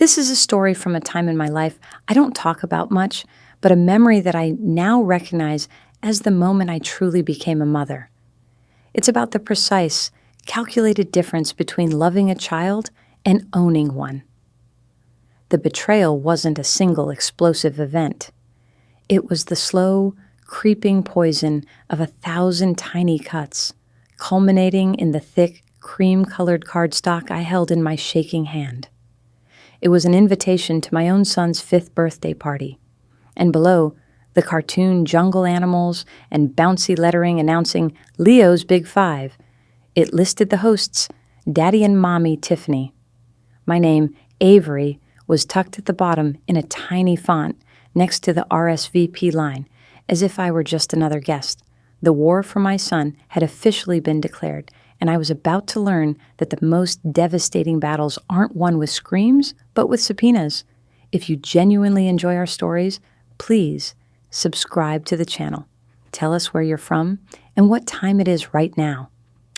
This is a story from a time in my life I don't talk about much, but a memory that I now recognize as the moment I truly became a mother. It's about the precise, calculated difference between loving a child and owning one. The betrayal wasn't a single explosive event. It was the slow, creeping poison of 1,000 tiny cuts, culminating in the thick, cream-colored cardstock I held in my shaking hand. It was an invitation to my own son's 5th birthday party, and below, the cartoon jungle animals and bouncy lettering announcing Leo's Big 5. It listed the hosts, Daddy and Mommy Tiffany. My name, Avery, was tucked at the bottom in a tiny font next to the RSVP line, as if I were just another guest. The war for my son had officially been declared, and I was about to learn that the most devastating battles aren't won with screams, but with subpoenas. If you genuinely enjoy our stories, please subscribe to the channel. Tell us where you're from and what time it is right now.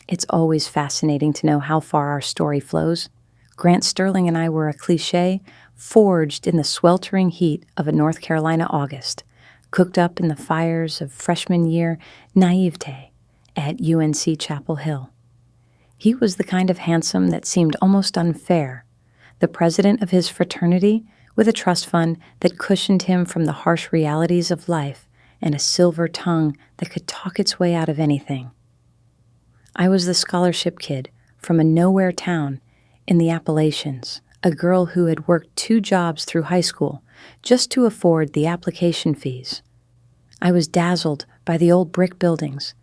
It's always fascinating to know how far our story flows. Grant Sterling and I were a cliché forged in the sweltering heat of a North Carolina August, cooked up in the fires of freshman year naivete at UNC Chapel Hill. He was the kind of handsome that seemed almost unfair, the president of his fraternity with a trust fund that cushioned him from the harsh realities of life and a silver tongue that could talk its way out of anything. I was the scholarship kid from a nowhere town in the Appalachians, a girl who had worked 2 jobs through high school just to afford the application fees. I was dazzled by the old brick buildings,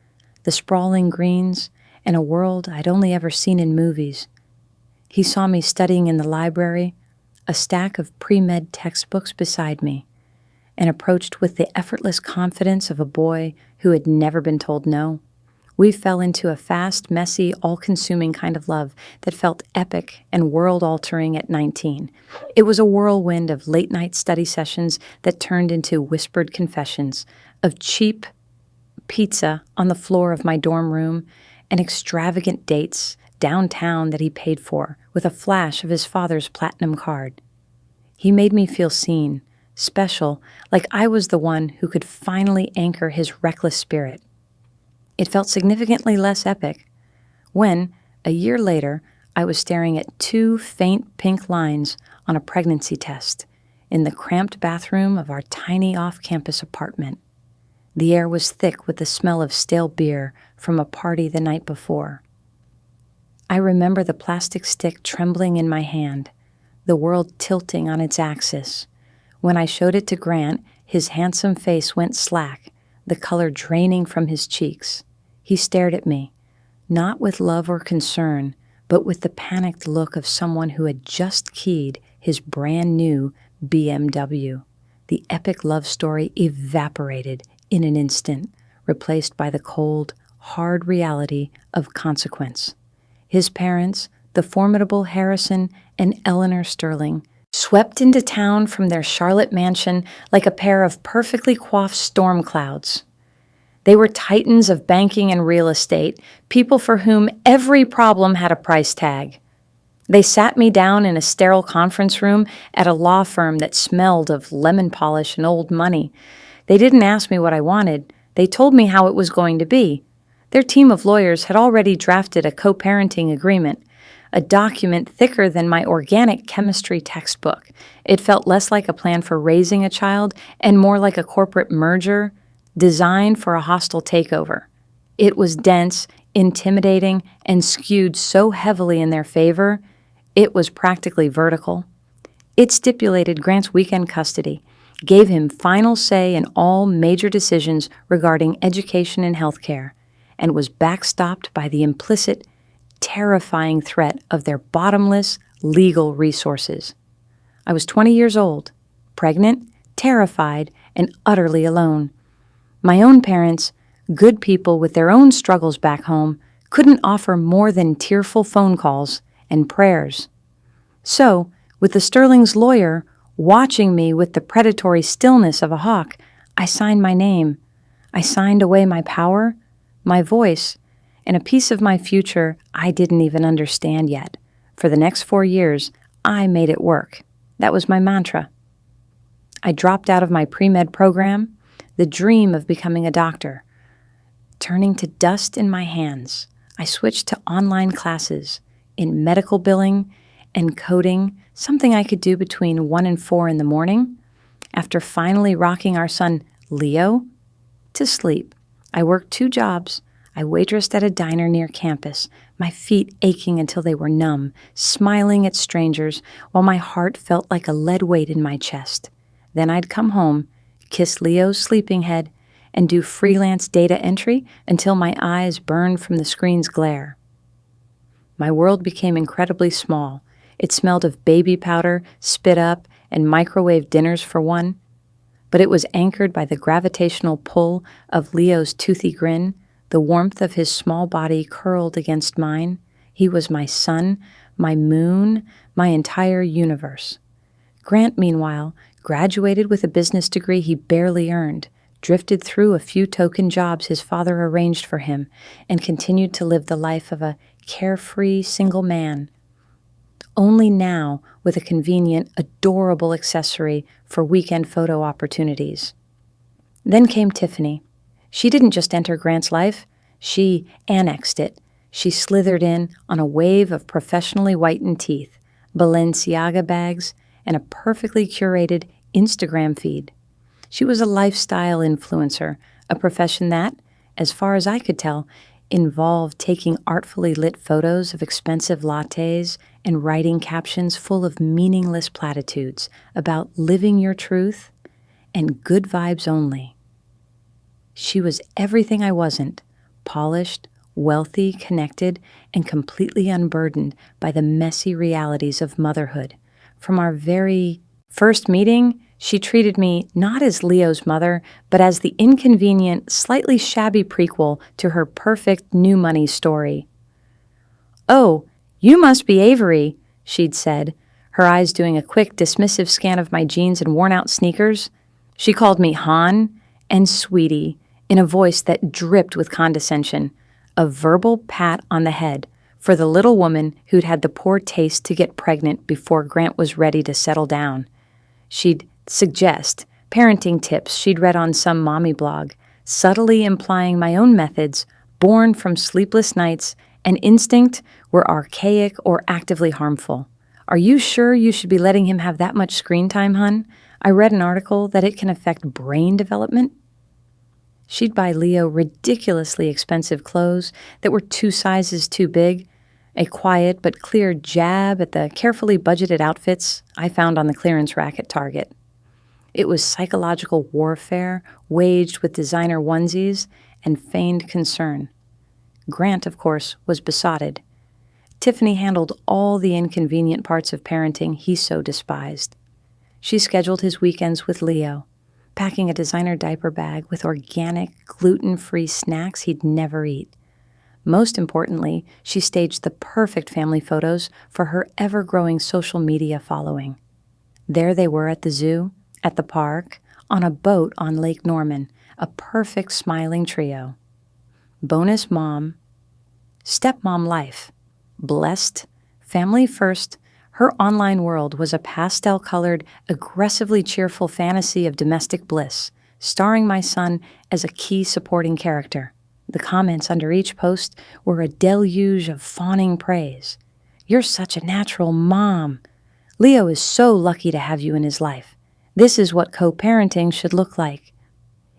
the sprawling greens, and a world I'd only ever seen in movies. He saw me studying in the library, a stack of pre-med textbooks beside me, and approached with the effortless confidence of a boy who had never been told no. We fell into a fast, messy, all-consuming kind of love that felt epic and world-altering at 19. It was a whirlwind of late-night study sessions that turned into whispered confessions, of cheap pizza on the floor of my dorm room, and extravagant dates downtown that he paid for with a flash of his father's platinum card. He made me feel seen, special, like I was the one who could finally anchor his reckless spirit. It felt significantly less epic when, a year later, I was staring at 2 faint pink lines on a pregnancy test in the cramped bathroom of our tiny off-campus apartment. The air was thick with the smell of stale beer from a party the night before. I remember the plastic stick trembling in my hand, the world tilting on its axis. When I showed it to Grant, his handsome face went slack, the color draining from his cheeks. He stared at me, not with love or concern, but with the panicked look of someone who had just keyed his brand new BMW. The epic love story evaporated in an instant, replaced by the cold, hard reality of consequence. His parents, the formidable Harrison and Eleanor Sterling, swept into town from their Charlotte mansion like a pair of perfectly coiffed storm clouds. They were titans of banking and real estate, people for whom every problem had a price tag. They sat me down in a sterile conference room at a law firm that smelled of lemon polish and old money. They didn't ask me what I wanted. They told me how it was going to be. Their team of lawyers had already drafted a co-parenting agreement, a document thicker than my organic chemistry textbook. It felt less like a plan for raising a child and more like a corporate merger designed for a hostile takeover. It was dense, intimidating, and skewed so heavily in their favor, it was practically vertical. It stipulated Grant's weekend custody, gave him final say in all major decisions regarding education and healthcare, and was backstopped by the implicit, terrifying threat of their bottomless legal resources. I was 20 years old, pregnant, terrified, and utterly alone. My own parents, good people with their own struggles back home, couldn't offer more than tearful phone calls and prayers. So, with the Sterling's lawyer watching me with the predatory stillness of a hawk, I signed my name. I signed away my power, my voice, and a piece of my future I didn't even understand yet. For the next 4 years, I made it work. That was my mantra. I dropped out of my pre-med program, the dream of becoming a doctor. Turning to dust in my hands, I switched to online classes in medical billing and coding, something I could do between 1 and 4 in the morning. After finally rocking our son, Leo, to sleep, I worked 2 jobs. I waitressed at a diner near campus, my feet aching until they were numb, smiling at strangers while my heart felt like a lead weight in my chest. Then I'd come home, kiss Leo's sleeping head, and do freelance data entry until my eyes burned from the screen's glare. My world became incredibly small. It smelled of baby powder, spit up, and microwave dinners for one. But it was anchored by the gravitational pull of Leo's toothy grin, the warmth of his small body curled against mine. He was my sun, my moon, my entire universe. Grant, meanwhile, graduated with a business degree he barely earned, drifted through a few token jobs his father arranged for him, and continued to live the life of a carefree single man, only now with a convenient, adorable accessory for weekend photo opportunities. Then came Tiffany. She didn't just enter Grant's life, she annexed it. She slithered in on a wave of professionally whitened teeth, Balenciaga bags, and a perfectly curated Instagram feed. She was a lifestyle influencer, a profession that, as far as I could tell, involved taking artfully lit photos of expensive lattes and writing captions full of meaningless platitudes about living your truth and good vibes only. She was everything I wasn't, polished, wealthy, connected, and completely unburdened by the messy realities of motherhood. From our very first meeting, she treated me not as Leo's mother, but as the inconvenient, slightly shabby prequel to her perfect new money story. "Oh, you must be Avery," she'd said, her eyes doing a quick, dismissive scan of my jeans and worn-out sneakers. She called me Han and Sweetie in a voice that dripped with condescension, a verbal pat on the head for the little woman who'd had the poor taste to get pregnant before Grant was ready to settle down. She'd suggest parenting tips she'd read on some mommy blog, subtly implying my own methods, born from sleepless nights and instinct, were archaic or actively harmful. "Are you sure you should be letting him have that much screen time, hun? I read an article that it can affect brain development." She'd buy Leo ridiculously expensive clothes that were 2 sizes too big, a quiet but clear jab at the carefully budgeted outfits I found on the clearance rack at Target. It was psychological warfare waged with designer onesies and feigned concern. Grant, of course, was besotted. Tiffany handled all the inconvenient parts of parenting he so despised. She scheduled his weekends with Leo, packing a designer diaper bag with organic, gluten-free snacks he'd never eat. Most importantly, she staged the perfect family photos for her ever-growing social media following. There they were at the zoo, at the park, on a boat on Lake Norman, a perfect smiling trio. Bonus mom, stepmom life, blessed, family first. Her online world was a pastel-colored, aggressively cheerful fantasy of domestic bliss, starring my son as a key supporting character. The comments under each post were a deluge of fawning praise. "You're such a natural mom. Leo is so lucky to have you in his life. This is what co-parenting should look like."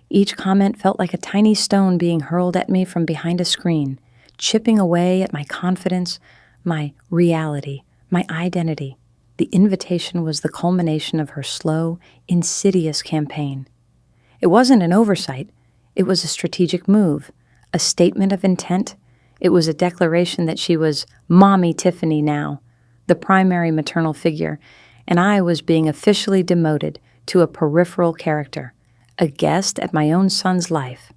Each comment felt like a tiny stone being hurled at me from behind a screen, chipping away at my confidence, my reality, my identity. The invitation was the culmination of her slow, insidious campaign. It wasn't an oversight. It was a strategic move, a statement of intent. It was a declaration that she was Mommy Tiffany now, the primary maternal figure, and I was being officially demoted to a peripheral character, a guest at my own son's life.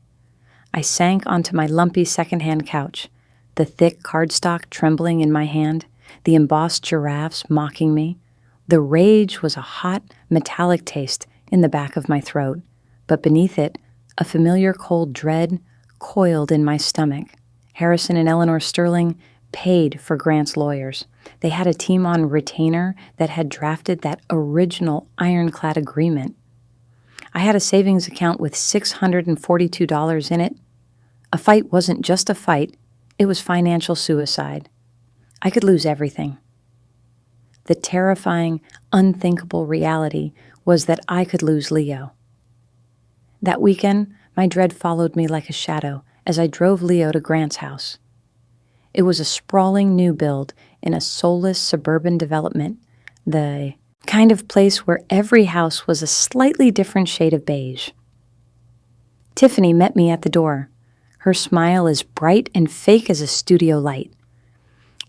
I sank onto my lumpy secondhand couch, the thick cardstock trembling in my hand, the embossed giraffes mocking me. The rage was a hot, metallic taste in the back of my throat, but beneath it, a familiar cold dread coiled in my stomach. Harrison and Eleanor Sterling paid for Grant's lawyers. They had a team on retainer that had drafted that original ironclad agreement. I had a savings account with $642 in it. A fight wasn't just a fight, it was financial suicide. I could lose everything. The terrifying, unthinkable reality was that I could lose Leo. That weekend, my dread followed me like a shadow as I drove Leo to Grant's house. It was a sprawling new build in a soulless suburban development, the kind of place where every house was a slightly different shade of beige. Tiffany met me at the door, her smile as bright and fake as a studio light.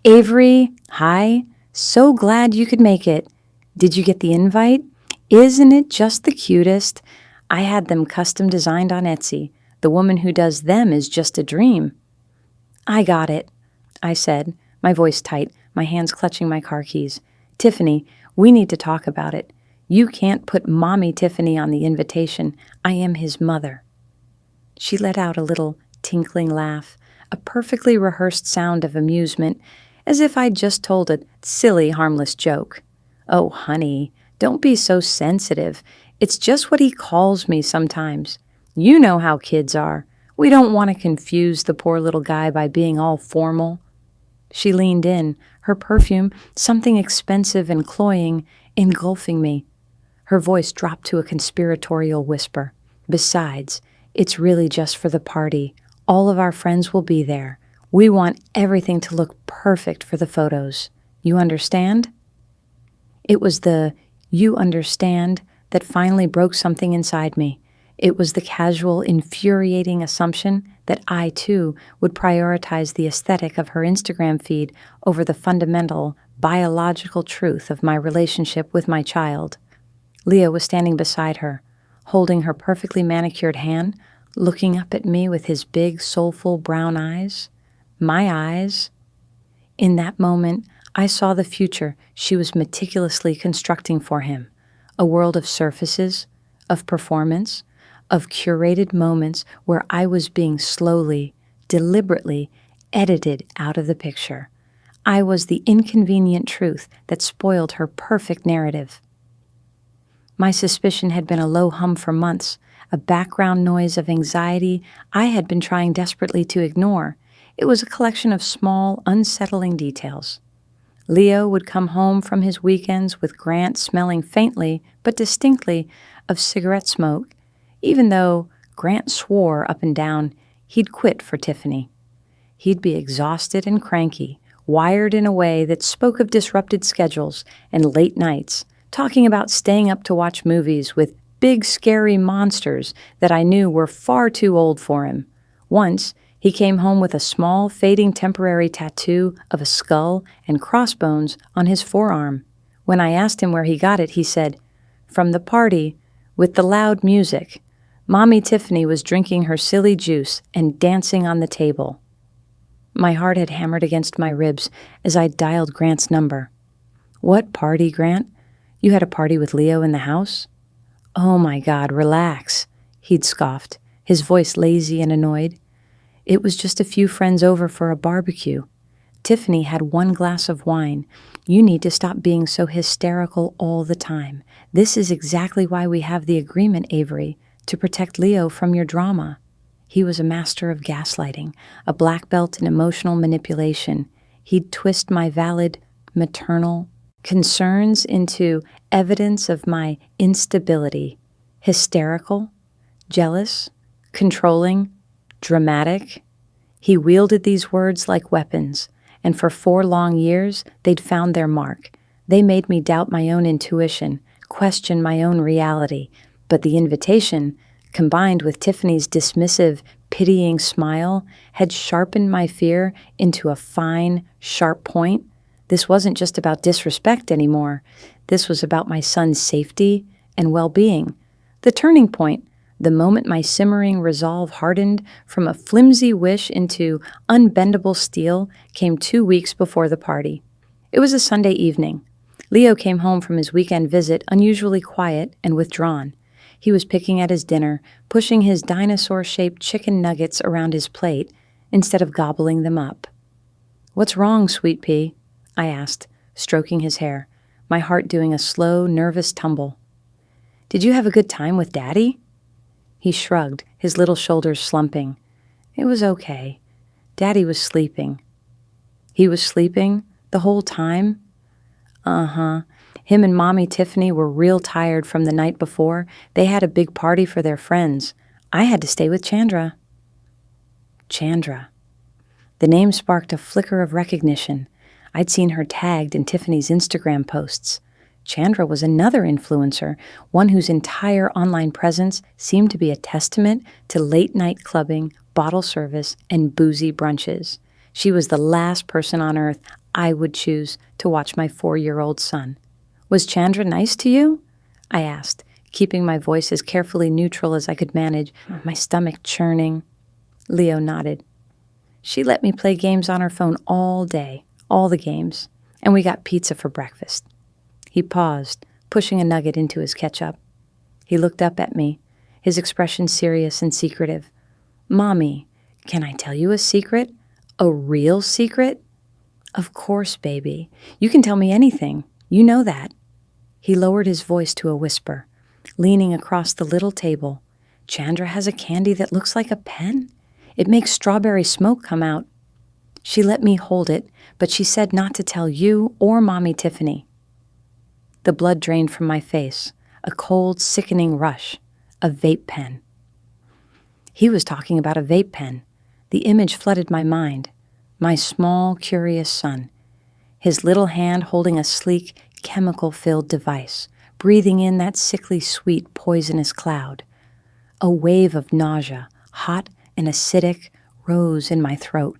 "Avery, hi. So glad you could make it. Did you get the invite? Isn't it just the cutest? I had them custom designed on Etsy. The woman who does them is just a dream." "I got it," I said, my voice tight, my hands clutching my car keys. "Tiffany, we need to talk about it. You can't put Mommy Tiffany on the invitation. I am his mother." She let out a little tinkling laugh, a perfectly rehearsed sound of amusement, as if I'd just told a silly, harmless joke. "Oh, honey, don't be so sensitive. It's just what he calls me sometimes. You know how kids are. We don't want to confuse the poor little guy by being all formal." She leaned in, her perfume, something expensive and cloying, engulfing me. Her voice dropped to a conspiratorial whisper. "Besides, it's really just for the party. All of our friends will be there. We want everything to look perfect for the photos. You understand?" It was the "you understand" that finally broke something inside me. It was the casual, infuriating assumption that I, too, would prioritize the aesthetic of her Instagram feed over the fundamental, biological truth of my relationship with my child. Leo was standing beside her, holding her perfectly manicured hand, looking up at me with his big, soulful brown eyes. My eyes. In that moment, I saw the future she was meticulously constructing for him, a world of surfaces, of performance, of curated moments where I was being slowly, deliberately edited out of the picture. I was the inconvenient truth that spoiled her perfect narrative. My suspicion had been a low hum for months, a background noise of anxiety I had been trying desperately to ignore. It was a collection of small, unsettling details. Leo would come home from his weekends with Grant smelling faintly but distinctly of cigarette smoke, even though Grant swore up and down he'd quit for Tiffany. He'd be exhausted and cranky, wired in a way that spoke of disrupted schedules and late nights, talking about staying up to watch movies with big, scary monsters that I knew were far too old for him. Once, he came home with a small, fading temporary tattoo of a skull and crossbones on his forearm. When I asked him where he got it, he said, "From the party, with the loud music. Mommy Tiffany was drinking her silly juice and dancing on the table." My heart had hammered against my ribs as I dialed Grant's number. "What party, Grant? You had a party with Leo in the house?" "Oh my God, relax," he'd scoffed, his voice lazy and annoyed. "It was just a few friends over for a barbecue. Tiffany had one glass of wine. You need to stop being so hysterical all the time. This is exactly why we have the agreement, Avery, to protect Leo from your drama." He was a master of gaslighting, a black belt in emotional manipulation. He'd twist my valid, maternal concerns into evidence of my instability. Hysterical, jealous, controlling, dramatic. He wielded these words like weapons, and for 4 long years, they'd found their mark. They made me doubt my own intuition, question my own reality. But the invitation, combined with Tiffany's dismissive, pitying smile, had sharpened my fear into a fine, sharp point. This wasn't just about disrespect anymore. This was about my son's safety and well-being. The turning point, the moment my simmering resolve hardened from a flimsy wish into unbendable steel, came 2 weeks before the party. It was a Sunday evening. Leo came home from his weekend visit unusually quiet and withdrawn. He was picking at his dinner, pushing his dinosaur-shaped chicken nuggets around his plate instead of gobbling them up. "What's wrong, sweet pea?" I asked, stroking his hair, my heart doing a slow, nervous tumble. "Did you have a good time with Daddy?" He shrugged, his little shoulders slumping. "It was okay. Daddy was sleeping." "He was sleeping the whole time?" "Uh-huh. Him and Mommy Tiffany were real tired from the night before. They had a big party for their friends. I had to stay with Chandra." Chandra. The name sparked a flicker of recognition. I'd seen her tagged in Tiffany's Instagram posts. Chandra was another influencer, one whose entire online presence seemed to be a testament to late-night clubbing, bottle service, and boozy brunches. She was the last person on earth I would choose to watch my 4-year-old son. "Was Chandra nice to you?" I asked, keeping my voice as carefully neutral as I could manage, my stomach churning. Leo nodded. "She let me play games on her phone all day, all the games, and we got pizza for breakfast." He paused, pushing a nugget into his ketchup. He looked up at me, his expression serious and secretive. "Mommy, can I tell you a secret? A real secret?" "Of course, baby. You can tell me anything. You know that." He lowered his voice to a whisper, leaning across the little table. "Chandra has a candy that looks like a pen. It makes strawberry smoke come out. She let me hold it, but she said not to tell you or Mommy Tiffany." The blood drained from my face, a cold, sickening rush. A vape pen. He was talking about a vape pen. The image flooded my mind. My small, curious son. His little hand holding a sleek, chemical-filled device, breathing in that sickly sweet, poisonous cloud. A wave of nausea, hot and acidic, rose in my throat.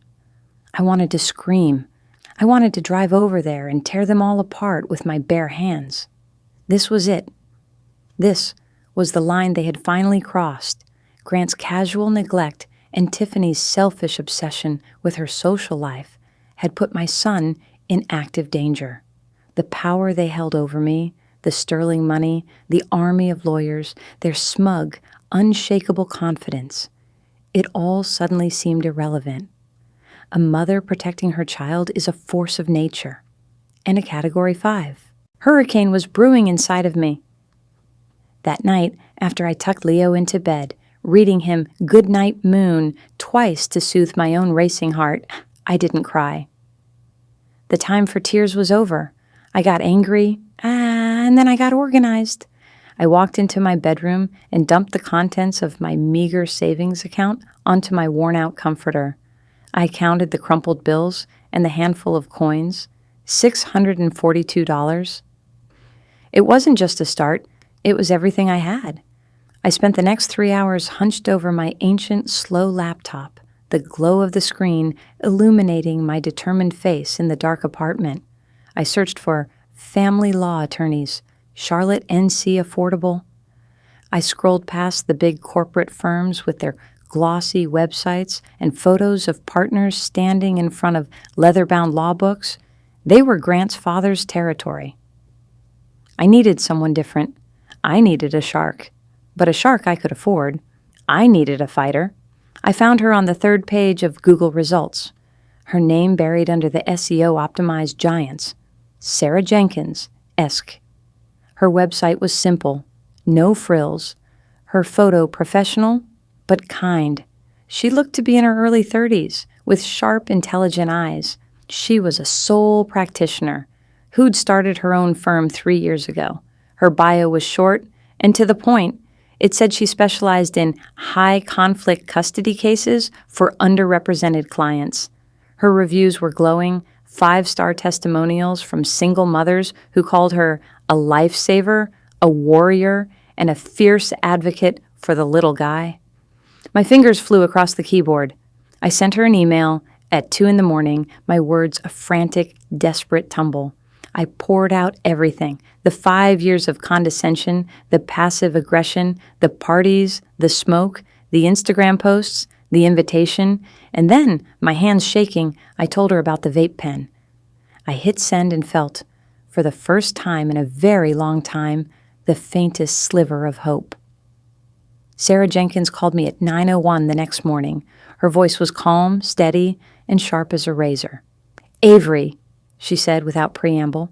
I wanted to scream. I wanted to drive over there and tear them all apart with my bare hands. This was it. This was the line they had finally crossed. Grant's casual neglect and Tiffany's selfish obsession with her social life had put my son in active danger. The power they held over me, the sterling money, the army of lawyers, their smug, unshakable confidence. It all suddenly seemed irrelevant. A mother protecting her child is a force of nature, and a Category 5. Hurricane was brewing inside of me. That night, after I tucked Leo into bed, reading him "Goodnight Moon" twice to soothe my own racing heart, I didn't cry. The time for tears was over. I got angry, and then I got organized. I walked into my bedroom and dumped the contents of my meager savings account onto my worn-out comforter. I counted the crumpled bills and the handful of coins, $642. It wasn't just a start, it was everything I had. I spent the next 3 hours hunched over my ancient, slow laptop, the glow of the screen illuminating my determined face in the dark apartment. I searched for family law attorneys, Charlotte NC Affordable. I scrolled past the big corporate firms with their glossy websites and photos of partners standing in front of leather-bound law books. They were Grant's father's territory. I needed someone different. I needed a shark. But a shark I could afford. I needed a fighter. I found her on the 3rd page of Google results. Her name buried under the SEO-optimized giants. Sarah Jenkins-esque. Her website was simple. No frills. Her photo professional, but kind. She looked to be in her early 30s, with sharp, intelligent eyes. She was a sole practitioner who'd started her own firm 3 years ago. Her bio was short and to the point. It said she specialized in high-conflict custody cases for underrepresented clients. Her reviews were glowing, 5-star testimonials from single mothers who called her a lifesaver, a warrior, and a fierce advocate for the little guy. My fingers flew across the keyboard. I sent her an email at 2 a.m, my words a frantic, desperate tumble. I poured out everything, the 5 years of condescension, the passive aggression, the parties, the smoke, the Instagram posts, the invitation, and then, my hands shaking, I told her about the vape pen. I hit send and felt, for the first time in a very long time, the faintest sliver of hope. Sarah Jenkins called me at 9:01 the next morning. Her voice was calm, steady, and sharp as a razor. Avery, she said without preamble,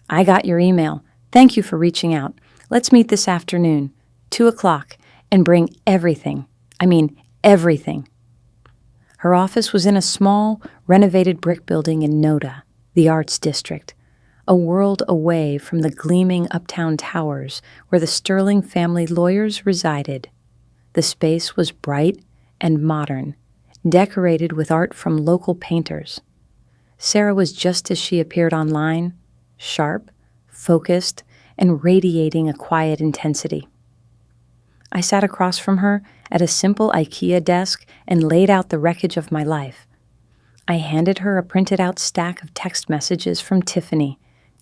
I got your email. Thank you for reaching out. Let's meet this afternoon, 2 o'clock, and bring everything. I mean, everything. Her office was in a small, renovated brick building in Noda, the arts district, a world away from the gleaming uptown towers where the Sterling family lawyers resided. The space was bright and modern, decorated with art from local painters. Sarah was just as she appeared online, sharp, focused, and radiating a quiet intensity. I sat across from her at a simple IKEA desk and laid out the wreckage of my life. I handed her a printed-out stack of text messages from Tiffany,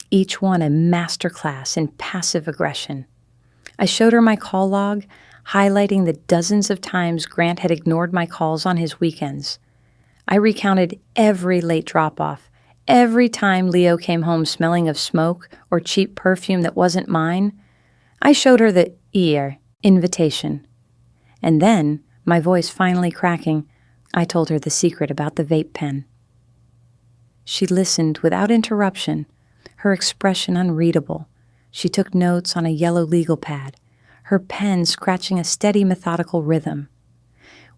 each one a masterclass in passive aggression. I showed her my call log, highlighting the dozens of times Grant had ignored my calls on his weekends. I recounted every late drop-off, every time Leo came home smelling of smoke or cheap perfume that wasn't mine. I showed her the invitation. And then, my voice finally cracking, I told her the secret about the vape pen. She listened without interruption, her expression unreadable. She took notes on a yellow legal pad, her pen scratching a steady, methodical rhythm.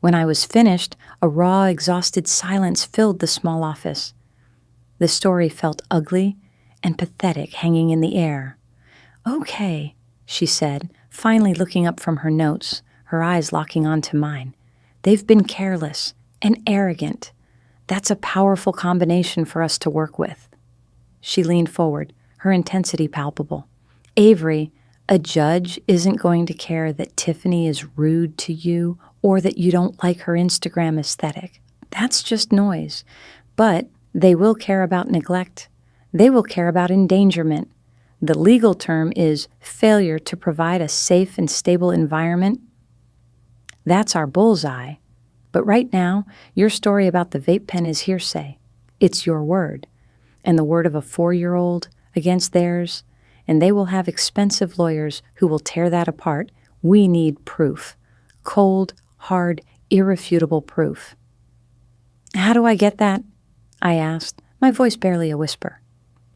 When I was finished, a raw, exhausted silence filled the small office. The story felt ugly and pathetic hanging in the air. Okay, she said, finally looking up from her notes, her eyes locking onto mine. They've been careless and arrogant. That's a powerful combination for us to work with. She leaned forward, her intensity palpable. Avery, a judge isn't going to care that Tiffany is rude to you or that you don't like her Instagram aesthetic. That's just noise. But they will care about neglect. They will care about endangerment. The legal term is failure to provide a safe and stable environment. That's our bullseye. But right now, your story about the vape pen is hearsay. It's your word, and the word of a 4-year-old against theirs, and they will have expensive lawyers who will tear that apart. We need proof. Cold, hard, irrefutable proof. How do I get that? I asked, my voice barely a whisper.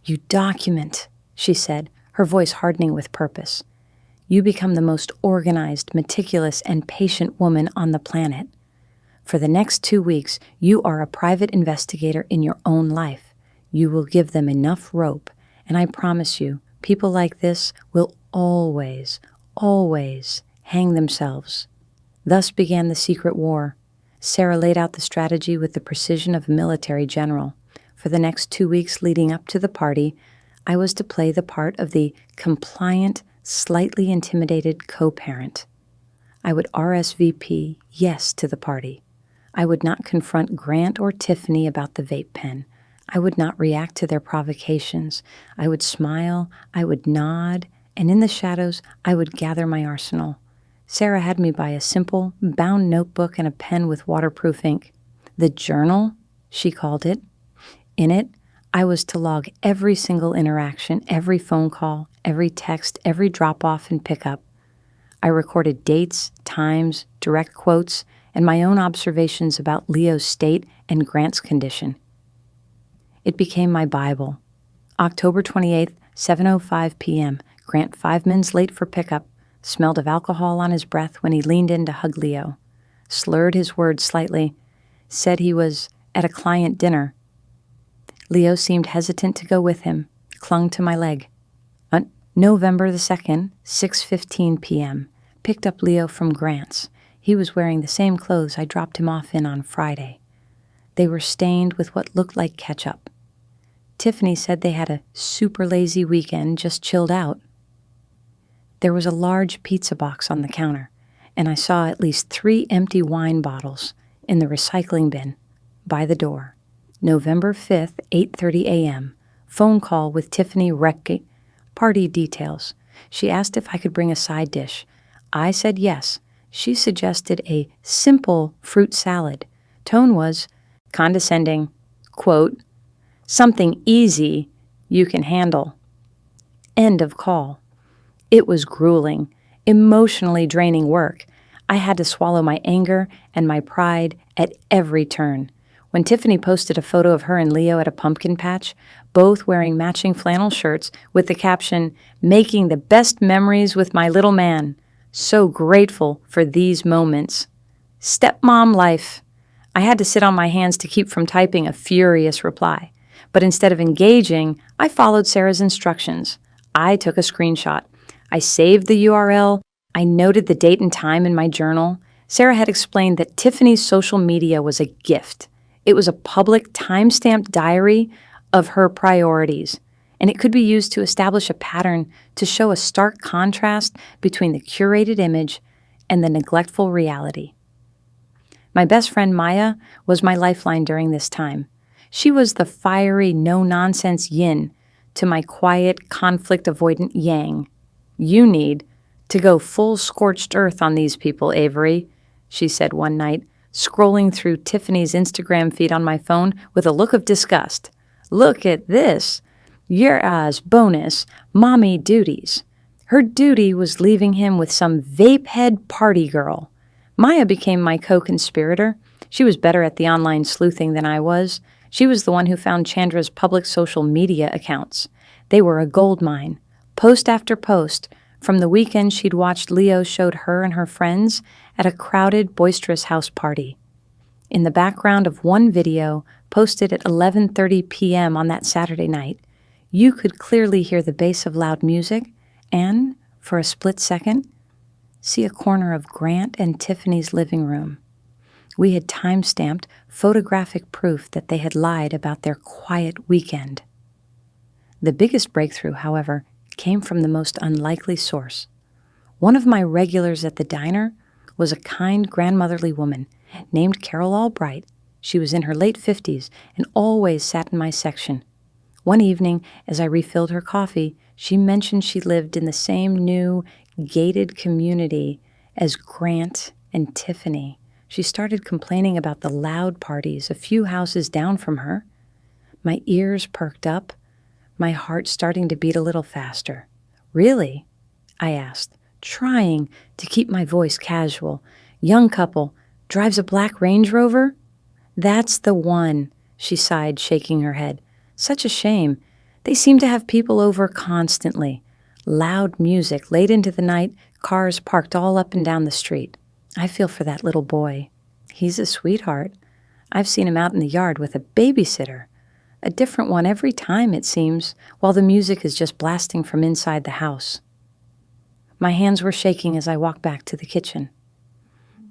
You document, she said, her voice hardening with purpose. You become the most organized, meticulous, and patient woman on the planet. For the next 2 weeks, you are a private investigator in your own life. You will give them enough rope, and I promise you, people like this will always, always hang themselves. Thus began the secret war. Sarah laid out the strategy with the precision of a military general. For the next 2 weeks leading up to the party, I was to play the part of the compliant, slightly intimidated co-parent. I would RSVP yes to the party. I would not confront Grant or Tiffany about the vape pen. I would not react to their provocations. I would smile, I would nod, and in the shadows, I would gather my arsenal. Sarah had me buy a simple, bound notebook and a pen with waterproof ink. The journal, she called it. In it, I was to log every single interaction, every phone call, every text, every drop-off and pickup. I recorded dates, times, direct quotes, and my own observations about Leo's state and Grant's condition. It became my Bible. October 28th, 7:05 p.m., Grant 5 minutes late for pickup, smelled of alcohol on his breath when he leaned in to hug Leo, slurred his words slightly, said he was at a client dinner. Leo seemed hesitant to go with him, clung to my leg. On November the 2nd, 6:15 p.m., picked up Leo from Grant's. He was wearing the same clothes I dropped him off in on Friday. They were stained with what looked like ketchup. Tiffany said they had a super lazy weekend, just chilled out. There was a large pizza box on the counter, and I saw at least 3 empty wine bottles in the recycling bin by the door. November 5th, 8:30 a.m., phone call with Tiffany Recke, party details. She asked if I could bring a side dish. I said yes. She suggested a simple fruit salad. Tone was condescending, quote, something easy you can handle. End of call. It was grueling, emotionally draining work. I had to swallow my anger and my pride at every turn. When Tiffany posted a photo of her and Leo at a pumpkin patch, both wearing matching flannel shirts with the caption, "Making the best memories with my little man. So grateful for these moments." Stepmom life. I had to sit on my hands to keep from typing a furious reply. But instead of engaging, I followed Sarah's instructions. I took a screenshot. I saved the URL. I noted the date and time in my journal. Sarah had explained that Tiffany's social media was a gift. It was a public time-stamped diary of her priorities, and it could be used to establish a pattern to show a stark contrast between the curated image and the neglectful reality. My best friend Maya was my lifeline during this time. She was the fiery, no-nonsense yin to my quiet, conflict-avoidant yang. "You need to go full scorched earth on these people, Avery," she said one night, scrolling through Tiffany's Instagram feed on my phone with a look of disgust. "Look at this. Your bonus, mommy duties." Her duty was leaving him with some vape-head party girl. Maya became my co-conspirator. She was better at the online sleuthing than I was. She was the one who found Chandra's public social media accounts. They were a gold mine. Post after post, from the weekend she'd watched Leo showed her and her friends at a crowded, boisterous house party. In the background of one video, posted at 11:30 p.m. on that Saturday night, you could clearly hear the bass of loud music and, for a split second, see a corner of Grant and Tiffany's living room. We had time-stamped photographic proof that they had lied about their quiet weekend. The biggest breakthrough, however, came from the most unlikely source. One of my regulars at the diner was a kind grandmotherly woman named Carol Albright. She was in her late 50s and always sat in my section. One evening, as I refilled her coffee, she mentioned she lived in the same new, gated community as Grant and Tiffany. She started complaining about the loud parties a few houses down from her. My ears perked up, my heart starting to beat a little faster. "Really?" I asked, trying to keep my voice casual. "Young couple, drives a black Range Rover?" "That's the one," she sighed, shaking her head. "Such a shame. They seem to have people over constantly. Loud music, late into the night, cars parked all up and down the street. I feel for that little boy. He's a sweetheart. I've seen him out in the yard with a babysitter. A different one every time, it seems, while the music is just blasting from inside the house." My hands were shaking as I walked back to the kitchen.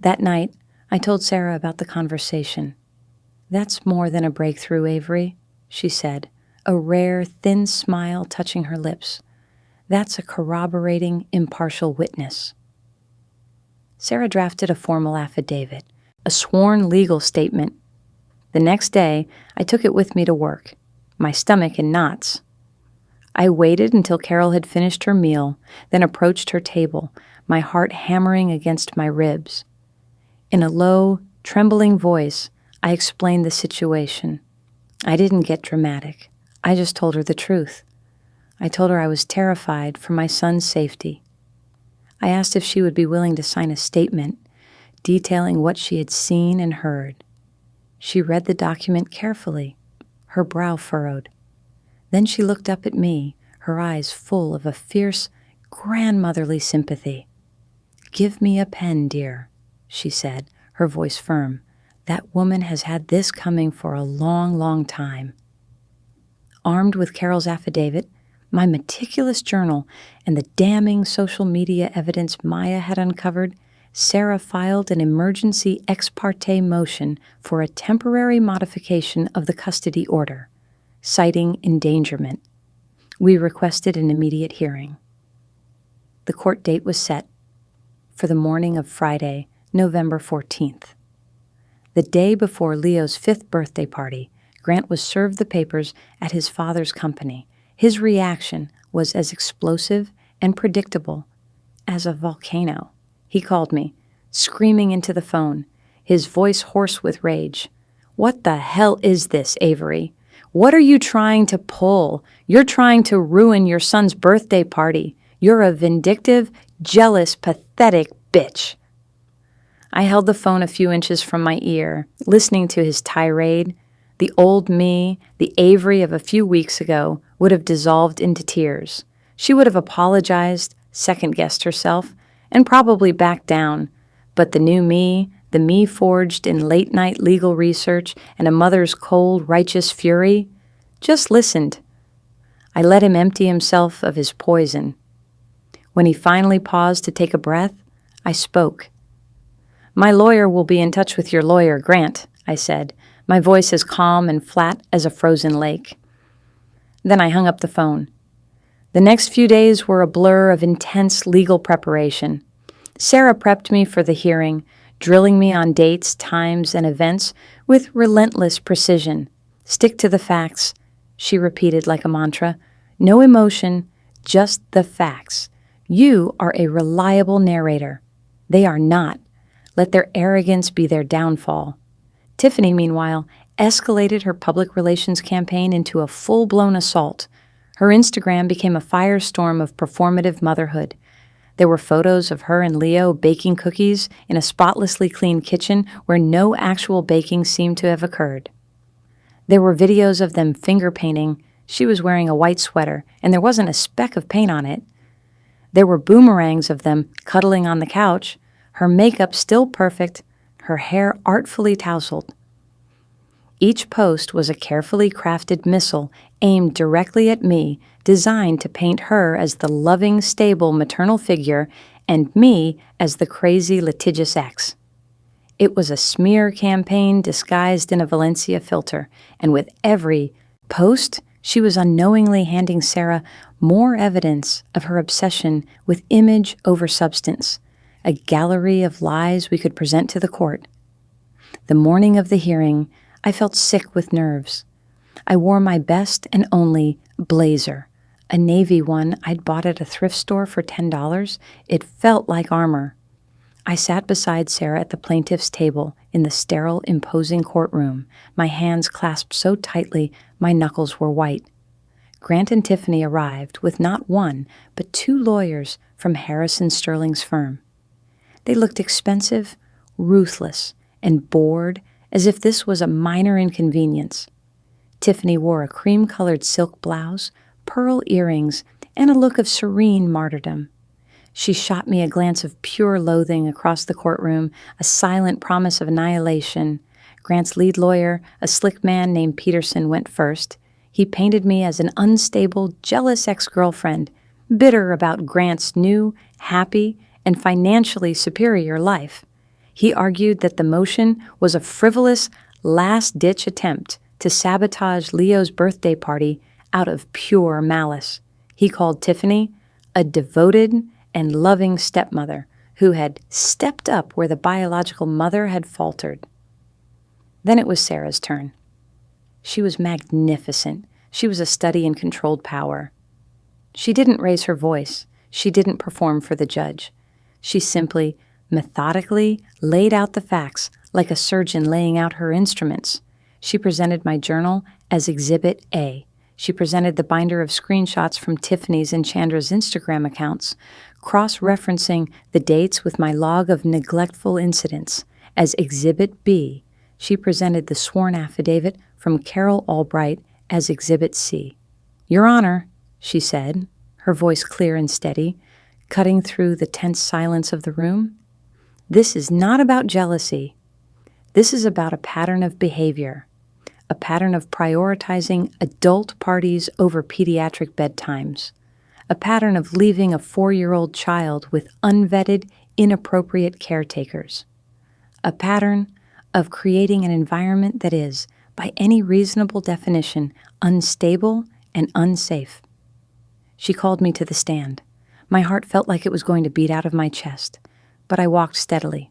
That night, I told Sarah about the conversation. "That's more than a breakthrough, Avery," she said, a rare, thin smile touching her lips. "That's a corroborating, impartial witness." Sarah drafted a formal affidavit, a sworn legal statement. The next day, I took it with me to work, my stomach in knots. I waited until Carol had finished her meal, then approached her table, my heart hammering against my ribs. In a low, trembling voice, I explained the situation. I didn't get dramatic. I just told her the truth. I told her I was terrified for my son's safety. I asked if she would be willing to sign a statement detailing what she had seen and heard. She read the document carefully, her brow furrowed. Then she looked up at me, her eyes full of a fierce, grandmotherly sympathy. "Give me a pen, dear," she said, her voice firm. "That woman has had this coming for a long, long time." Armed with Carol's affidavit, my meticulous journal, and the damning social media evidence Maya had uncovered, Sarah filed an emergency ex parte motion for a temporary modification of the custody order, citing endangerment. We requested an immediate hearing. The court date was set for the morning of Friday, November 14th. The day before Leo's 5th birthday party, Grant was served the papers at his father's company. His reaction was as explosive and predictable as a volcano. He called me, screaming into the phone, his voice hoarse with rage. "What the hell is this, Avery? What are you trying to pull? You're trying to ruin your son's birthday party. You're a vindictive, jealous, pathetic bitch." I held the phone a few inches from my ear, listening to his tirade. The old me, the Avery of a few weeks ago, would have dissolved into tears. She would have apologized, second-guessed herself, and probably backed down. But the new me, the me forged in late-night legal research and a mother's cold, righteous fury, just listened. I let him empty himself of his poison. When he finally paused to take a breath, I spoke. "My lawyer will be in touch with your lawyer, Grant," I said, my voice as calm and flat as a frozen lake. Then I hung up the phone. The next few days were a blur of intense legal preparation. Sarah prepped me for the hearing, drilling me on dates, times, and events with relentless precision. "Stick to the facts," she repeated like a mantra. "No emotion, just the facts. You are a reliable narrator. They are not. Let their arrogance be their downfall." Tiffany, meanwhile, escalated her public relations campaign into a full-blown assault. Her Instagram became a firestorm of performative motherhood. There were photos of her and Leo baking cookies in a spotlessly clean kitchen where no actual baking seemed to have occurred. There were videos of them finger painting. She was wearing a white sweater, and there wasn't a speck of paint on it. There were boomerangs of them cuddling on the couch, her makeup still perfect, her hair artfully tousled. Each post was a carefully crafted missile aimed directly at me, designed to paint her as the loving, stable maternal figure and me as the crazy, litigious ex. It was a smear campaign disguised in a Valencia filter, and with every post, she was unknowingly handing Sarah more evidence of her obsession with image over substance, a gallery of lies we could present to the court. The morning of the hearing, I felt sick with nerves. I wore my best and only blazer, a navy one I'd bought at a thrift store for $10. It felt like armor. I sat beside Sarah at the plaintiff's table in the sterile, imposing courtroom, my hands clasped so tightly my knuckles were white. Grant and Tiffany arrived with not one, but 2 lawyers from Harrison Sterling's firm. They looked expensive, ruthless, and bored, as if this was a minor inconvenience. Tiffany wore a cream-colored silk blouse, pearl earrings, and a look of serene martyrdom. She shot me a glance of pure loathing across the courtroom, a silent promise of annihilation. Grant's lead lawyer, a slick man named Peterson, went first. He painted me as an unstable, jealous ex-girlfriend, bitter about Grant's new, happy, and financially superior life. He argued that the motion was a frivolous, last-ditch attempt to sabotage Leo's birthday party out of pure malice. He called Tiffany a devoted and loving stepmother who had stepped up where the biological mother had faltered. Then it was Sarah's turn. She was magnificent. She was a study in controlled power. She didn't raise her voice. She didn't perform for the judge. She simply, methodically laid out the facts like a surgeon laying out her instruments. She presented my journal as Exhibit A. She presented the binder of screenshots from Tiffany's and Chandra's Instagram accounts, cross-referencing the dates with my log of neglectful incidents. As Exhibit B, she presented the sworn affidavit from Carol Albright as Exhibit C. "Your Honor," she said, her voice clear and steady, cutting through the tense silence of the room, "this is not about jealousy. This is about a pattern of behavior, a pattern of prioritizing adult parties over pediatric bedtimes, a pattern of leaving a 4-year-old child with unvetted, inappropriate caretakers, a pattern of creating an environment that is, by any reasonable definition, unstable and unsafe." She called me to the stand. My heart felt like it was going to beat out of my chest, but I walked steadily.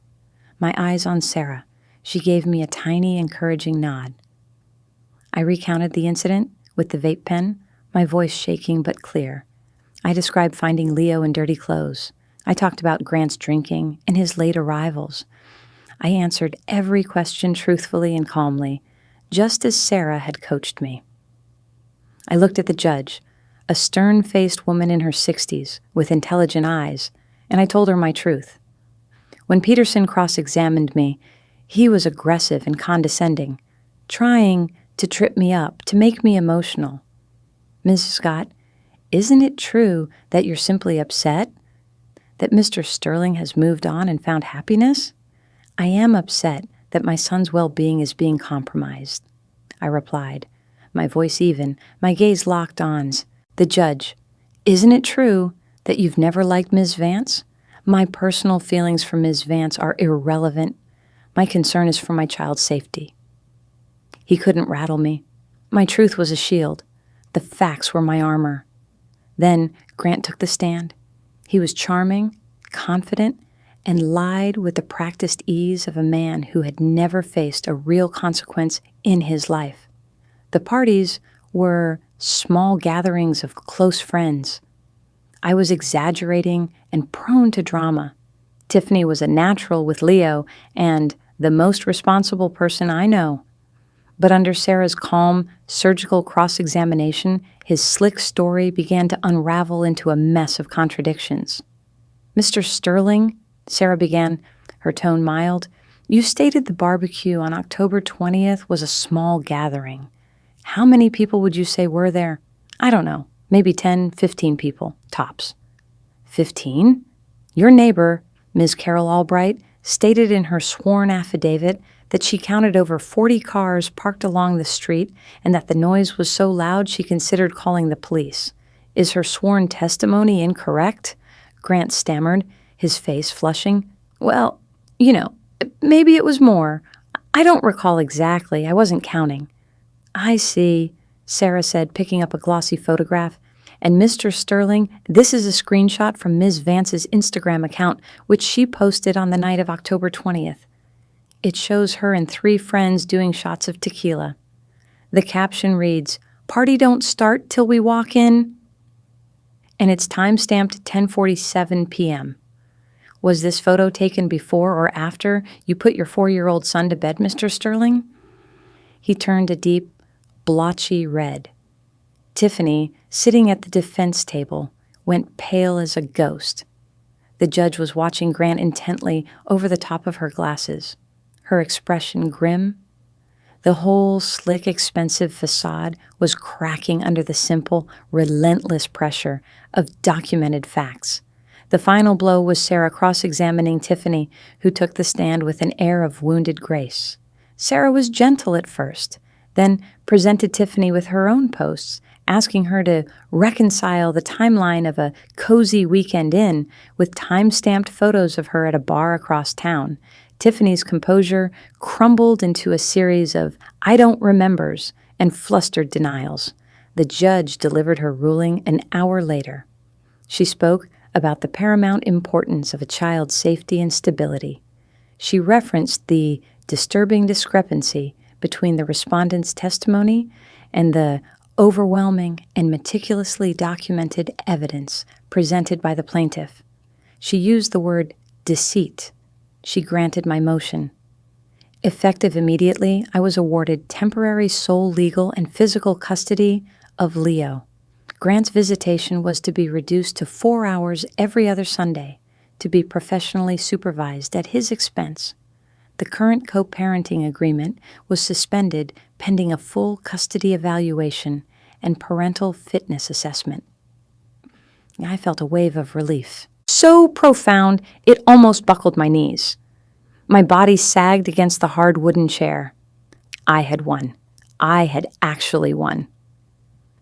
My eyes on Sarah. She gave me a tiny, encouraging nod. I recounted the incident with the vape pen, my voice shaking but clear. I described finding Leo in dirty clothes. I talked about Grant's drinking and his late arrivals. I answered every question truthfully and calmly, just as Sarah had coached me. I looked at the judge, a stern-faced woman in her 60s with intelligent eyes, and I told her my truth. When Peterson cross-examined me, he was aggressive and condescending, trying to trip me up, to make me emotional. Ms. Scott, isn't it true that you're simply upset? That Mr. Sterling has moved on and found happiness? I am upset that my son's well-being is being compromised, I replied, my voice even, my gaze locked on. The judge, isn't it true that you've never liked Ms. Vance? My personal feelings for Ms. Vance are irrelevant. My concern is for my child's safety. He couldn't rattle me. My truth was a shield. The facts were my armor. Then Grant took the stand. He was charming, confident, and lied with the practiced ease of a man who had never faced a real consequence in his life. The parties were small gatherings of close friends. I was exaggerating and prone to drama. Tiffany was a natural with Leo and the most responsible person I know. But under Sarah's calm, surgical cross-examination, his slick story began to unravel into a mess of contradictions. Mr. Sterling, Sarah began, her tone mild, you stated the barbecue on October 20th was a small gathering. How many people would you say were there? I don't know, maybe 10, 15 people, tops. 15? Your neighbor, Ms. Carol Albright, stated in her sworn affidavit that she counted over 40 cars parked along the street and that the noise was so loud she considered calling the police. Is her sworn testimony incorrect? Grant stammered, his face flushing. Well, maybe it was more. I don't recall exactly. I wasn't counting. I see, Sarah said, picking up a glossy photograph. And Mr. Sterling, this is a screenshot from Ms. Vance's Instagram account, which she posted on the night of October 20th. It shows her and 3 friends doing shots of tequila. The caption reads, "Party don't start till we walk in." And it's time-stamped 10:47 p.m. Was this photo taken before or after you put your 4-year-old son to bed, Mr. Sterling? He turned a deep, blotchy red. Tiffany, sitting at the defense table, went pale as a ghost. The judge was watching Grant intently over the top of her glasses, her expression grim. The whole slick, expensive facade was cracking under the simple, relentless pressure of documented facts. The final blow was Sarah cross-examining Tiffany, who took the stand with an air of wounded grace. Sarah was gentle at first, then presented Tiffany with her own posts, asking her to reconcile the timeline of a cozy weekend inn with time-stamped photos of her at a bar across town. Tiffany's composure crumbled into a series of "I don't remembers" and flustered denials. The judge delivered her ruling an hour later. She spoke about the paramount importance of a child's safety and stability. She referenced the disturbing discrepancy between the respondent's testimony and the overwhelming and meticulously documented evidence presented by the plaintiff. She used the word deceit. She granted my motion. Effective immediately, I was awarded temporary sole legal and physical custody of Leo. Grant's visitation was to be reduced to 4 hours every other Sunday, to be professionally supervised at his expense. The current co-parenting agreement was suspended pending a full custody evaluation and parental fitness assessment. I felt a wave of relief, so profound it almost buckled my knees. My body sagged against the hard wooden chair. I had won. I had actually won.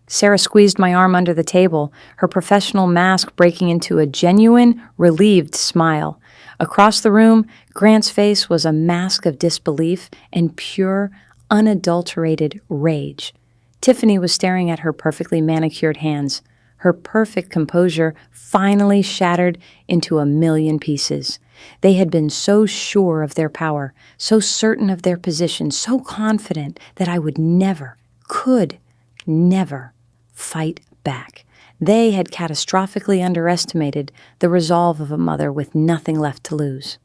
Sarah squeezed my arm under the table, her professional mask breaking into a genuine, relieved smile. Across the room, Grant's face was a mask of disbelief and pure, unadulterated rage. Tiffany was staring at her perfectly manicured hands. Her perfect composure finally shattered into a million pieces. They had been so sure of their power, so certain of their position, so confident that I would never, could never fight back. They had catastrophically underestimated the resolve of a mother with nothing left to lose.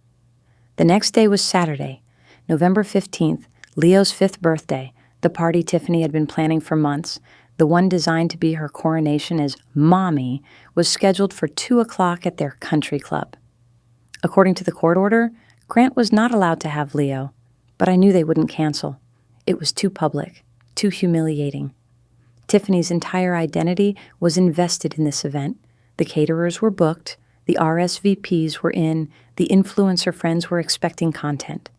The next day was Saturday, November 15th, Leo's 5th birthday, the party Tiffany had been planning for months. The one designed to be her coronation as Mommy was scheduled for 2 o'clock at their country club. According to the court order, Grant was not allowed to have Leo, but I knew they wouldn't cancel. It was too public, too humiliating. Tiffany's entire identity was invested in this event. The caterers were booked, the RSVPs were in, the influencer friends were expecting content.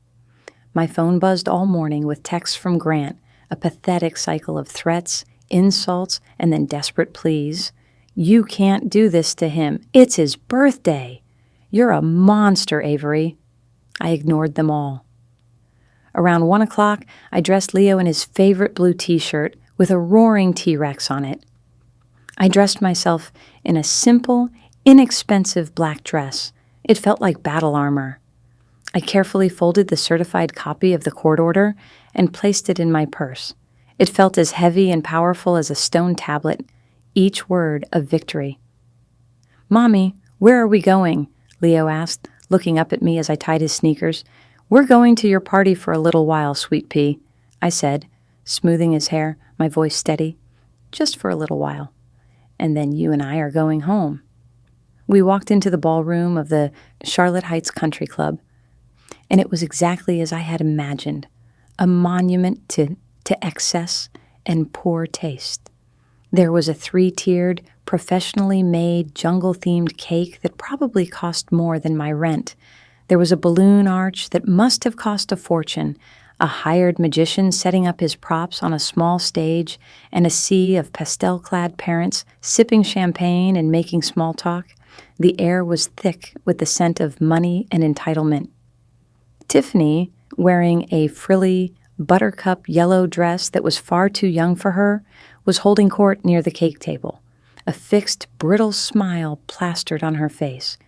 My phone buzzed all morning with texts from Grant, a pathetic cycle of threats, insults, and then desperate pleas. "You can't do this to him. It's his birthday. You're a monster, Avery." I ignored them all. Around 1 o'clock, I dressed Leo in his favorite blue t-shirt with a roaring T-Rex on it. I dressed myself in a simple, inexpensive black dress. It felt like battle armor. I carefully folded the certified copy of the court order and placed it in my purse. It felt as heavy and powerful as a stone tablet, each word of victory. "Mommy, where are we going?" Leo asked, looking up at me as I tied his sneakers. "We're going to your party for a little while, sweet pea," I said, smoothing his hair, my voice steady. "Just for a little while. And then you and I are going home." We walked into the ballroom of the Charlotte Heights Country Club, and it was exactly as I had imagined, a monument to excess and poor taste. There was a 3-tiered, professionally made, jungle-themed cake that probably cost more than my rent. There was a balloon arch that must have cost a fortune, a hired magician setting up his props on a small stage, and a sea of pastel-clad parents sipping champagne and making small talk. The air was thick with the scent of money and entitlement. Tiffany, wearing a frilly, buttercup yellow dress that was far too young for her, was holding court near the cake table, a fixed, brittle smile plastered on her face.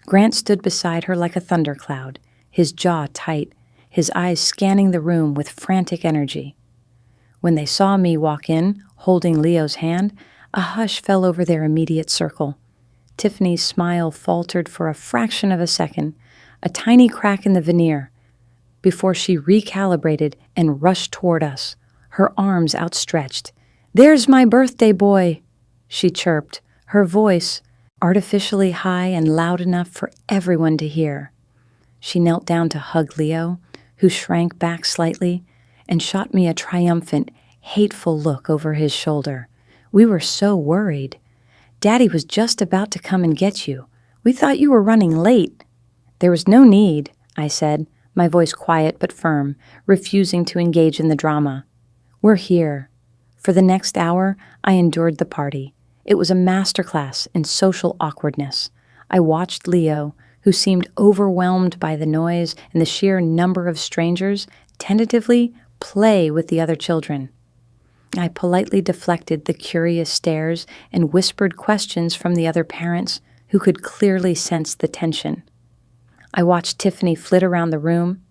Grant stood beside her like a thundercloud, his jaw tight, his eyes scanning the room with frantic energy. When they saw me walk in, holding Leo's hand, a hush fell over their immediate circle. Tiffany's smile faltered for a fraction of a second, a tiny crack in the veneer, before she recalibrated and rushed toward us, her arms outstretched. "There's my birthday boy," she chirped, her voice artificially high and loud enough for everyone to hear. She knelt down to hug Leo, who shrank back slightly, and shot me a triumphant, hateful look over his shoulder. "We were so worried. Daddy was just about to come and get you. We thought you were running late." "There was no need," I said, my voice quiet but firm, refusing to engage in the drama. "We're here." For the next hour, I endured the party. It was a masterclass in social awkwardness. I watched Leo, who seemed overwhelmed by the noise and the sheer number of strangers, tentatively play with the other children. I politely deflected the curious stares and whispered questions from the other parents who could clearly sense the tension. I watched Tiffany flit around the room,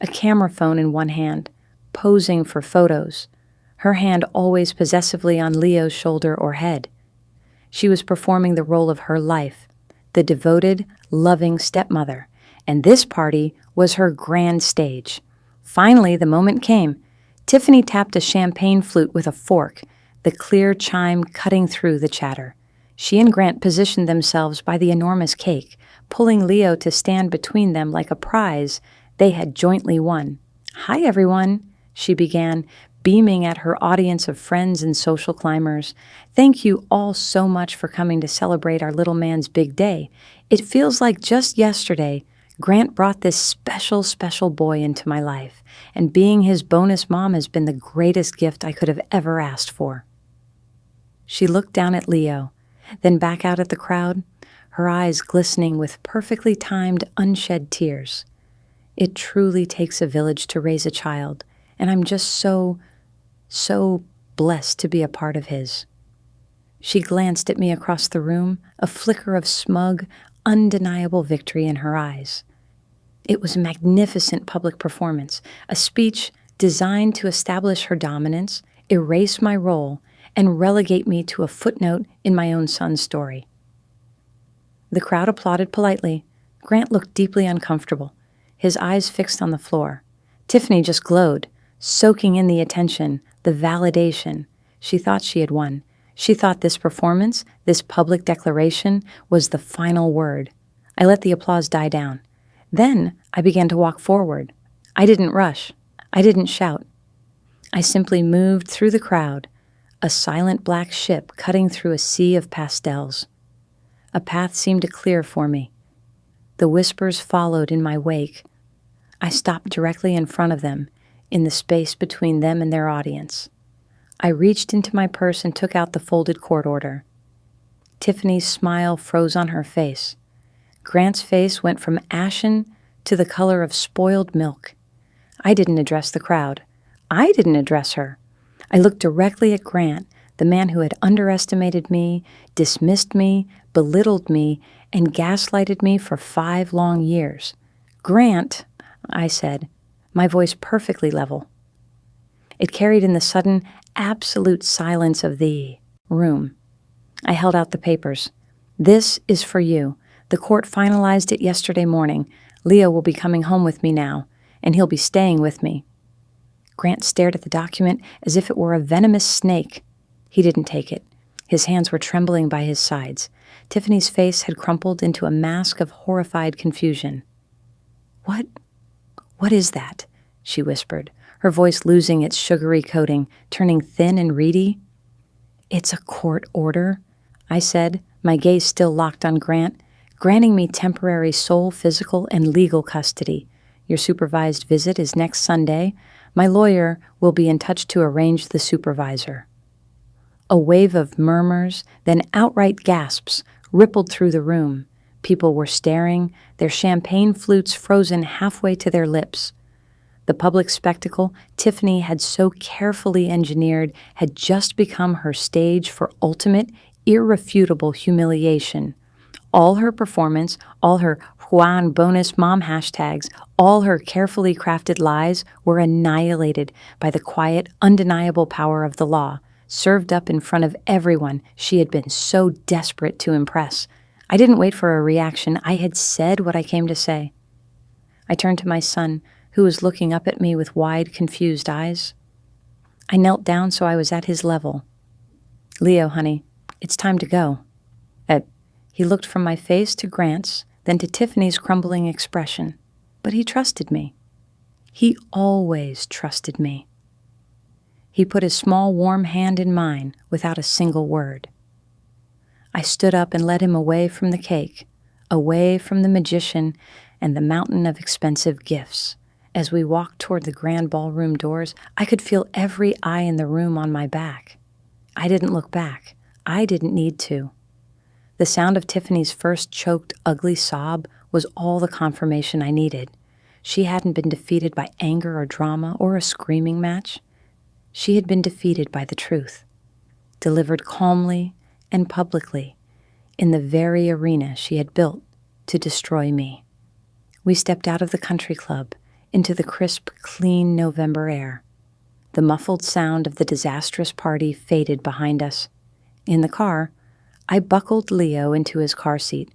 a camera phone in one hand, posing for photos, her hand always possessively on Leo's shoulder or head. She was performing the role of her life, the devoted, loving stepmother, and this party was her grand stage. Finally, the moment came. Tiffany tapped a champagne flute with a fork, the clear chime cutting through the chatter. She and Grant positioned themselves by the enormous cake, pulling Leo to stand between them like a prize they had jointly won. "Hi, everyone," she began, beaming at her audience of friends and social climbers. "Thank you all so much for coming to celebrate our little man's big day. It feels like just yesterday, Grant brought this special, special boy into my life, and being his bonus mom has been the greatest gift I could have ever asked for." She looked down at Leo, then back out at the crowd, her eyes glistening with perfectly timed, unshed tears. It truly takes a village to raise a child, and I'm just so blessed to be a part of his. She glanced at me across the room, a flicker of smug, undeniable victory in her eyes. It was a magnificent public performance, a speech designed to establish her dominance, erase my role, and relegate me to a footnote in my own son's story. The crowd applauded politely. Grant looked deeply uncomfortable, his eyes fixed on the floor. Tiffany just glowed, soaking in the attention, the validation. She thought she had won. She thought this performance, this public declaration, was the final word. I let the applause die down. Then I began to walk forward. I didn't rush. I didn't shout. I simply moved through the crowd, a silent black ship cutting through a sea of pastels. A path seemed to clear for me. The whispers followed in my wake. I stopped directly in front of them, in the space between them and their audience. I reached into my purse and took out the folded court order. Tiffany's smile froze on her face. Grant's face went from ashen to the color of spoiled milk. I didn't address the crowd. I didn't address her. I looked directly at Grant, the man who had underestimated me, dismissed me, belittled me, and gaslighted me for 5 long years. "Grant," I said, my voice perfectly level. It carried in the sudden, absolute silence of the room. I held out the papers. "This is for you. The court finalized it yesterday morning. Leo will be coming home with me now, and he'll be staying with me." Grant stared at the document as if it were a venomous snake. He didn't take it. His hands were trembling by his sides. Tiffany's face had crumpled into a mask of horrified confusion. What is that?" she whispered, her voice losing its sugary coating, turning thin and reedy. "It's a court order," I said, my gaze still locked on Grant, "granting me temporary sole physical and legal custody. Your supervised visit is next Sunday. My lawyer will be in touch to arrange the supervisor." A wave of murmurs, then outright gasps, rippled through the room. People were staring, their champagne flutes frozen halfway to their lips. The public spectacle Tiffany had so carefully engineered had just become her stage for ultimate, irrefutable humiliation. All her performance, all her Juan bonus mom hashtags, all her carefully crafted lies were annihilated by the quiet, undeniable power of the law, served up in front of everyone she had been so desperate to impress. I didn't wait for a reaction. I had said what I came to say. I turned to my son, who was looking up at me with wide, confused eyes. I knelt down so I was at his level. "Leo, honey, it's time to go." He looked from my face to Grant's, then to Tiffany's crumbling expression. But he trusted me. He always trusted me. He put his small, warm hand in mine without a single word. I stood up and led him away from the cake, away from the magician and the mountain of expensive gifts. As we walked toward the grand ballroom doors, I could feel every eye in the room on my back. I didn't look back. I didn't need to. The sound of Tiffany's first choked, ugly sob was all the confirmation I needed. She hadn't been defeated by anger or drama or a screaming match. She had been defeated by the truth, delivered calmly and publicly in the very arena she had built to destroy me. We stepped out of the country club into the crisp, clean November air. The muffled sound of the disastrous party faded behind us. In the car, I buckled Leo into his car seat,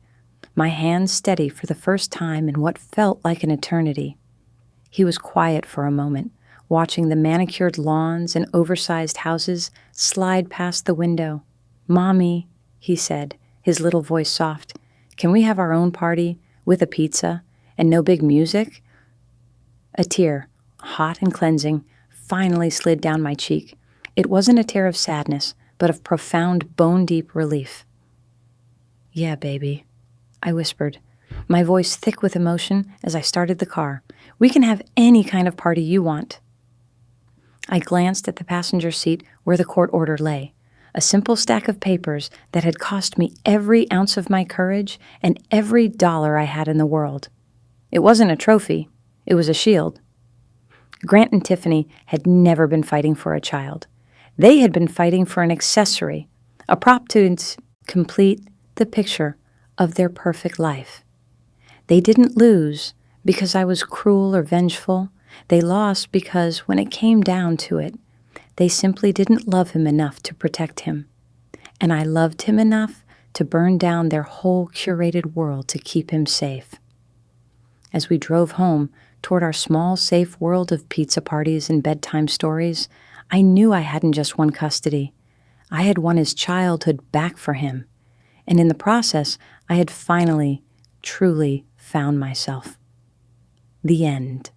my hands steady for the first time in what felt like an eternity. He was quiet for a moment, watching the manicured lawns and oversized houses slide past the window. "Mommy," he said, his little voice soft, "can we have our own party with a pizza and no big music?" A tear, hot and cleansing, finally slid down my cheek. It wasn't a tear of sadness, but of profound, bone-deep relief. "Yeah, baby," I whispered, my voice thick with emotion as I started the car. "We can have any kind of party you want." I glanced at the passenger seat where the court order lay, a simple stack of papers that had cost me every ounce of my courage and every dollar I had in the world. It wasn't a trophy. It was a shield. Grant and Tiffany had never been fighting for a child. They had been fighting for an accessory, a prop to complete the picture of their perfect life. They didn't lose because I was cruel or vengeful. They lost because, when it came down to it, they simply didn't love him enough to protect him. And I loved him enough to burn down their whole curated world to keep him safe. As we drove home toward our small, safe world of pizza parties and bedtime stories, I knew I hadn't just won custody. I had won his childhood back for him. And in the process, I had finally truly found myself. The end.